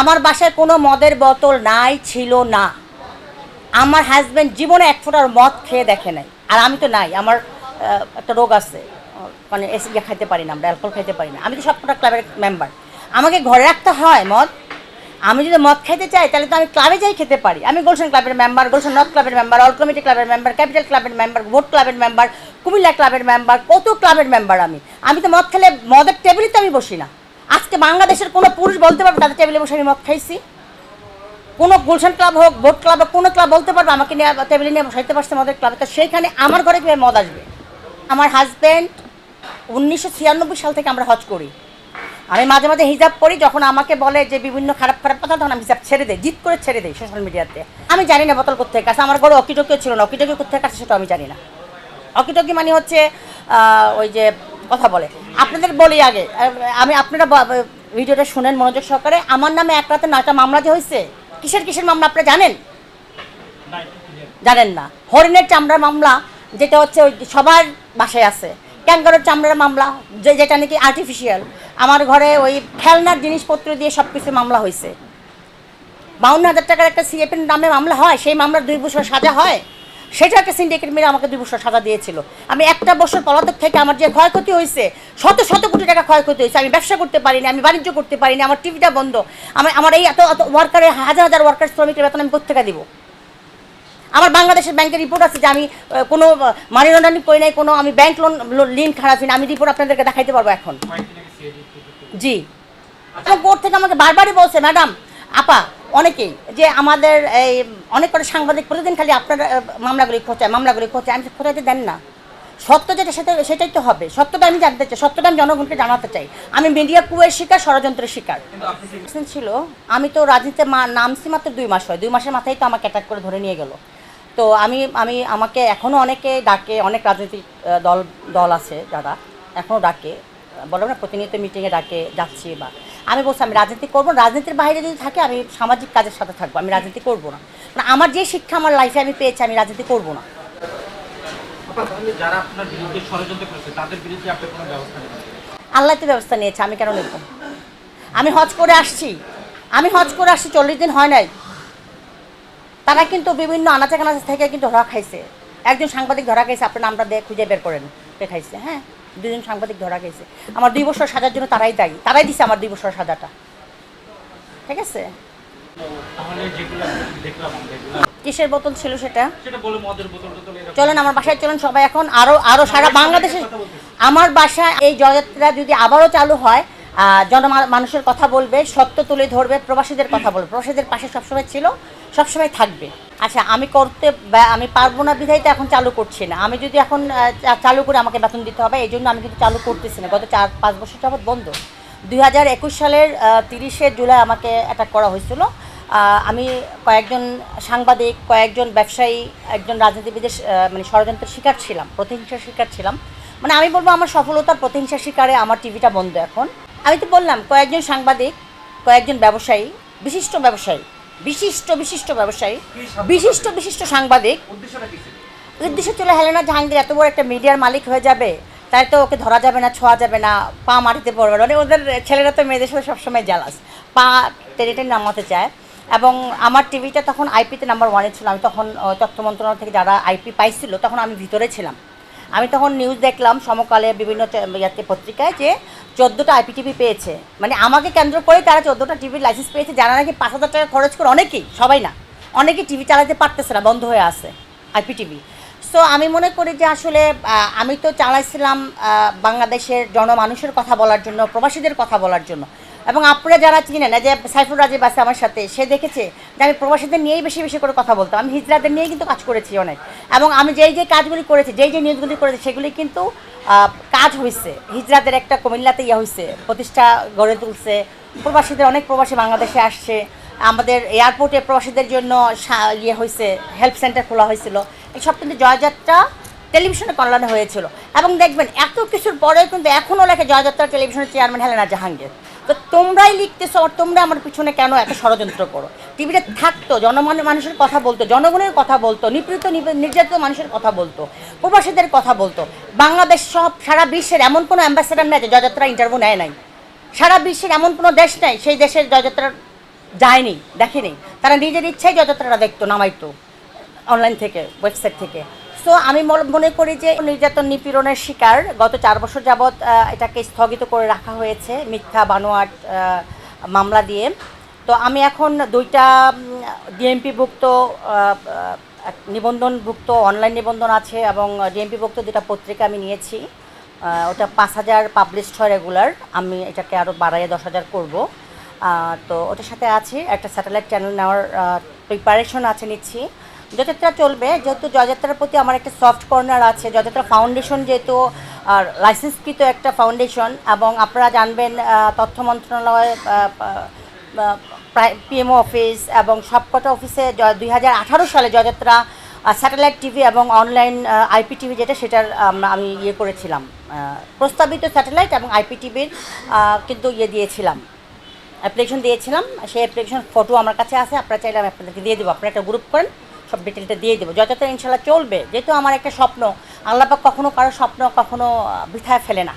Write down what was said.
আমার বাসায় কোনো মদের বোতল নাই, ছিল না। আমার হাজব্যান্ড জীবনে এক ফোঁটার মদ খেয়ে দেখে নাই। আর আমি তো নাই, আমার একটা রোগ আছে, মানে এসে খাইতে পারি না, আমরা অ্যালকোহল খাইতে পারি না। আমি তো সবকটা ক্লাবের মেম্বার, আমাকে ঘরে রাখতে হয় মদ। আমি যদি মদ খাইতে চাই তাহলে তো আমি ক্লাবে যাই খেতে পারি। আমি গুলশান ক্লাবের মেম্বার, গুলশান নর্থ ক্লাবের মেম্বার, অল কমিটি ক্লাবের মেম্বার, ক্যাপিটাল ক্লাবের মেম্বার, ভোট ক্লাবের মেম্বার, কুমিল্লা ক্লাবের মেম্বার, কত ক্লাবের মেম্বার। আমি তো মদ খেলে মদের টেবিলে তো আমি বসি না। আজকে বাংলাদেশের কোনো পুরুষ বলতে পারবে তাদের টেবিলে বসে আমি মদ খাইছি? কোনো গুলশান ক্লাব হোক, ভোট ক্লাব হোক, কোনো ক্লাব বলতে পারবে আমাকে নিয়ে টেবিলে নিয়ে বসাইতে পারছে মদের ক্লাবে? তো সেইখানে আমার ঘরে কীভাবে মদ আসবে? আমার হাজব্যান্ড 1996 সাল থেকে আমরা হজ করি। আমি মাঝে মাঝে হিজাব করি, যখন আমাকে বলে যে বিভিন্ন খারাপ খারাপ কথা, তখন আমি হিজাব ছেড়ে দিই, জিদ করে ছেড়ে দিই সোশ্যাল মিডিয়াতে। আমি জানি না বোতল কোথেকে কাছে, আমার ঘরে অকিটকিও ছিল না, অকিটকি কোথেকে কাছে সেটা আমি জানি না। অকিটকি মানে হচ্ছে ওই যে কথা বলে। আপনাদের বলি আগে, আপনারা ভিডিওটা শুনেন মনোযোগ সহকারে। আমার নামে এক রাতে 9টা মামলা যে হয়েছে, কিসের কিসের মামলা আপনারা জানেন? জানেন না। হরিণের চামড়ার মামলা, যেটা হচ্ছে ওই সবার বাসায় আছে। ক্যাঙ্গারুর চামড়ার মামলা, যেটা নাকি আর্টিফিশিয়াল। আমার ঘরে ওই খেলনার জিনিসপত্র দিয়ে সব কিছু মামলা হয়েছে। 52,000 টাকার একটা সিএফের নামে মামলা হয়, সেই মামলার 2 বছর সাজা হয়। সেটা একটা সিন্ডিকেট মেরে আমাকে 2 বছর সাজা দিয়েছিল। আমি একটা বছর পলাতক থেকে আমার যে ক্ষয়ক্ষতি হয়েছে, শত শত কোটি টাকা ক্ষয়ক্ষতি হয়েছে। আমি ব্যবসা করতে পারিনি, আমি বাণিজ্য করতে পারিনি, আমার টিভিটা বন্ধ। আমার এই এত এত ওয়ার্কারের, হাজার হাজার ওয়ার্কার শ্রমিকের বেতন আমি কোথেকে দিব? আমার বাংলাদেশের ব্যাংকের রিপোর্ট আছে যে আমি কোনো মানি লন্ডারিং করি নাই, কোনো আমি ব্যাংক লোন লিঙ্ক খারাপ না। আমি রিপোর্ট আপনাদেরকে দেখাইতে পারবো এখন। জি, কোর্ট থেকে আমাকে বারবারই বলছে, ম্যাডাম, আপা, অনেকেই যে আমাদের এই অনেক করে সাংবাদিক প্রতিদিন খালি আপনার মামলাগুলি খোঁচায়। আমি খোঁচাইতে দেন না। সত্য যেটা সেটাই তো হবে। সত্যটা আমি জানতে চাই, সত্যটা আমি জনগণকে জানাতে চাই। আমি মিডিয়া কুয়ের শিকার, ষড়যন্ত্রের শিকার ছিল। আমি তো রাজনীতিতে নামছি মাত্র 2 মাস হয়। 2 মাসের মাথায় তো আমাকে অ্যাটাক করে ধরে নিয়ে গেল। তো আমাকে এখনও অনেকে ডাকে, অনেক রাজনৈতিক দল আছে যারা এখনও ডাকে, বলো না, প্রতিনিয়ত মিটিংয়ে ডাকে, যাচ্ছি। বা আমি বলছি আমি রাজনীতি করবো না। রাজনীতির বাইরে যদি থাকে আমি সামাজিক কাজের সাথে থাকবো, আমি রাজনীতি করবো না। মানে আমার যে শিক্ষা আমার লাইফে আমি পেয়েছি, আমি রাজনীতি করবো না। আল্লাহ তো ব্যবস্থা নিয়েছে, আমি কেন নেব? আমি হজ করে আসছি 40 দিন হয় নাই। তারা কিন্তু বিভিন্ন আনাচে কানাচে থেকে কিন্তু ধরা খাইছে। একজন সাংবাদিক ধরা খাইছে, আপনার নামটা দিয়ে খুঁজে বের করেন কে খাইছে। হ্যাঁ, 2 জন সাংবাদিক ধরা খাইছে। আমার 2 বছর সাজার জন্য তারাই দায়ী, তারাই দিছে আমার 2 বছর সাজাটা। ঠিক আছে, কিসের বোতল ছিল সেটা? চলেন আমার বাসায় চলেন সবাই এখন। আরো সারা বাংলাদেশে আমার বাসায় এই জয়যাত্রা যদি আবারও চালু হয়, মানুষের কথা বলবে, সত্য তুলে ধরবে, প্রবাসীদের কথা বলবে, প্রবাসীদের পাশে সবসময় ছিল, সবসময় থাকবে। আচ্ছা, আমি পারবো না বিধায় তো এখন চালু করছি না। আমি যদি এখন চালু করে আমাকে বেতন দিতে হবে, এই জন্য আমি কিন্তু চালু করতেছি না। গত 4-5 বছর যাবৎ বন্ধ। 2021 সালের 30শে জুলাই আমাকে অ্যাটাক করা হয়েছিল। আমি কয়েকজন সাংবাদিক, কয়েকজন ব্যবসায়ী, একজন রাজনীতিবিদের মানে ষড়যন্ত্রের শিকার ছিলাম, প্রতিহিংসার শিকার ছিলাম। মানে আমি বলবো আমার সফলতার প্রতিহিংসার শিকারে আমার টিভিটা বন্ধ এখন। আমি তো বললাম কয়েকজন সাংবাদিক, কয়েকজন ব্যবসায়ী, বিশিষ্ট সাংবাদিক। উদ্দেশ্য ছিল হেলেনা জাহাঙ্গীর এত বড় একটা মিডিয়ার মালিক হয়ে যাবে, তাই তো ওকে ধরা যাবে না, ছোঁয়া যাবে না, পা মাটিতে পড়বে না। মানে ওদের ছেলেরা তো মেয়েদের সাথে সবসময় জ্যালাস, পা টেনে টেনে নামাতে চায়। এবং আমার টিভিটা তখন আইপিতে নাম্বার 1-এ ছিল। আমি তখন তথ্য মন্ত্রণালয় থেকে যারা আইপি পাইছিল, তখন আমি ভিতরে ছিলাম। আমি তখন নিউজ দেখলাম সমকালে বিভিন্ন পত্রিকায় যে 14টা আইপিটিভি পেয়েছে। মানে আমাকে কেন্দ্র করে তারা 14টা টিভির লাইসেন্স পেয়েছে, যারা নাকি 5,000 টাকা খরচ করে, অনেকেই, সবাই না, অনেকেই টিভি চালাতে পারতেছে না, বন্ধ হয়ে আছে আইপিটিভি। সো আমি মনে করি যে আসলে আমি তো চালাইছিলাম বাংলাদেশের জনমানুষের কথা বলার জন্য, প্রবাসীদের কথা বলার জন্য। এবং আপনারা যারা চিনেন, যে সাইফুর রাজীব আছে আমার সাথে, সে দেখেছে যে আমি প্রবাসীদের নিয়েই বেশি বেশি করে কথা বলতাম। আমি হিজড়াদের নিয়েই কিন্তু কাজ করেছি অনেক। এবং আমি যেই কাজগুলি করেছি, যেই নিউজগুলি করেছি, সেগুলি কিন্তু কাজ হয়েছে। হিজড়াদের একটা কুমিল্লাতে হয়েছে, প্রতিষ্ঠা গড়ে তুলছে। প্রবাসীদের, অনেক প্রবাসী বাংলাদেশে আসছে। আমাদের এয়ারপোর্টে প্রবাসীদের জন্য হয়েছে, হেল্প সেন্টার খোলা হয়েছিল। এইসব কিন্তু জয়যাত্রা টেলিভিশনে কল্যাণে হয়েছিল। এবং দেখবেন এত কিছুর পরেও কিন্তু এখনও লেখে জয়যাত্রা টেলিভিশনের চেয়ারম্যান হেলেনা জাহাঙ্গীর। তো তোমরাই লিখতেছো, আর তোমরা আমার পিছনে কেন এত ষড়যন্ত্র করো? টিভিতে থাকতো, মানুষের কথা বলতো, জনগণের কথা বলতো, নিপীড়িত নির্যাতিত মানুষের কথা বলতো, প্রবাসীদের কথা বলতো। বাংলাদেশ সারা বিশ্বের এমন কোনো অ্যাম্বাসেডার নেই যে জয়যাত্রা ইন্টারভিউ নেয় নাই। সারা বিশ্বের এমন কোনো দেশ নেই সেই দেশের জয়যাত্রার যায়নি, দেখেনি। তারা নিজের ইচ্ছাই যতটা দেখতো, নামাইতো অনলাইন থেকে, ওয়েবসাইট থেকে। সো আমি মনে করি যে নির্যাতন নিপীড়নের শিকার গত 4 বছর যাবৎ এটাকে স্থগিত করে রাখা হয়েছে মিথ্যা বানোয়াট মামলা দিয়ে। তো আমি এখন 2টা ডিএমপিভুক্ত নিবন্ধনভুক্ত অনলাইন নিবন্ধন আছে এবং ডিএমপিভুক্ত 2টা পত্রিকা আমি নিয়েছি। ওটা 5,000 পাবলিশড হয় রেগুলার, আমি এটাকে আরও বাড়াইয়ে 10,000 করব। তো ওটার সাথে আছি, একটা স্যাটেলাইট চ্যানেল নেওয়ার প্রিপারেশন আছে, নিচ্ছি। জয়যাত্রা চলবে, যেহেতু জয়যাত্রার প্রতি আমার একটা সফট কর্নার আছে। জয়যাত্রা ফাউন্ডেশন যেহেতু লাইসেন্সকৃত একটা ফাউন্ডেশন, এবং আপনারা জানবেন তথ্য মন্ত্রণালয়, পিএমও অফিস এবং সবকটা অফিসে 2018 সালে জয়যাত্রা স্যাটেলাইট টিভি এবং অনলাইন আইপিটিভি যেটা, সেটার আমি করেছিলাম, প্রস্তাবিত স্যাটেলাইট এবং আইপিটিভির কিন্তু দিয়েছিলাম, অ্যাপ্লিকেশন দিয়েছিলাম। সেই অ্যাপ্লিকেশন ফটো আমার কাছে আছে, আপনারা চাইলে আমি আপনাদেরকে দিয়ে দেবো। আপনারা একটা গ্রুপ করেন, সব ডিটেলটা দিয়ে দেবো। যতটা ইনশাল্লাহ চলবে, যেহেতু আমার একটা স্বপ্ন, আল্লাহ পাক কখনো কারো স্বপ্ন কখনো বৃথায় ফেলে না।